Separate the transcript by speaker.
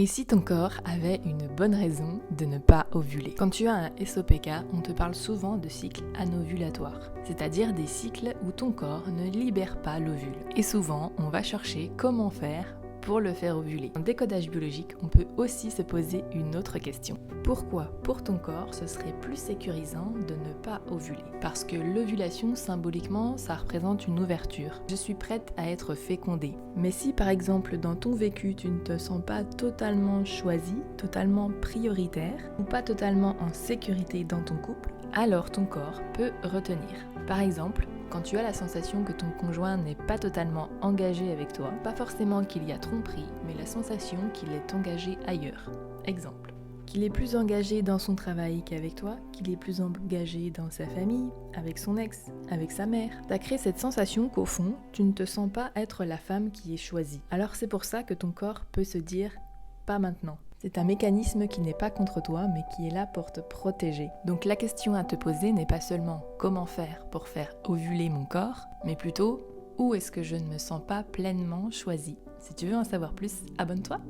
Speaker 1: Et si ton corps avait une bonne raison de ne pas ovuler? Quand tu as un SOPK, on te parle souvent de cycles anovulatoires, c'est-à-dire des cycles où ton corps ne libère pas l'ovule. Et souvent, on va chercher comment faire pour le faire ovuler. En décodage biologique, on peut aussi se poser une autre question. Pourquoi, pour ton corps, ce serait plus sécurisant de ne pas ovuler? Parce que l'ovulation, symboliquement, ça représente une ouverture. Je suis prête à être fécondée. Mais si, par exemple, dans ton vécu, tu ne te sens pas totalement choisi, totalement prioritaire, ou pas totalement en sécurité dans ton couple, alors ton corps peut retenir. Par exemple, quand tu as la sensation que ton conjoint n'est pas totalement engagé avec toi, pas forcément qu'il y a tromperie, mais la sensation qu'il est engagé ailleurs. Exemple, qu'il est plus engagé dans son travail qu'avec toi, qu'il est plus engagé dans sa famille, avec son ex, avec sa mère. T'as créé cette sensation qu'au fond, tu ne te sens pas être la femme qui est choisie. Alors c'est pour ça que ton corps peut se dire « pas maintenant ». C'est un mécanisme qui n'est pas contre toi, mais qui est là pour te protéger. Donc la question à te poser n'est pas seulement comment faire pour faire ovuler mon corps, mais plutôt où est-ce que je ne me sens pas pleinement choisie. Si tu veux en savoir plus, abonne-toi.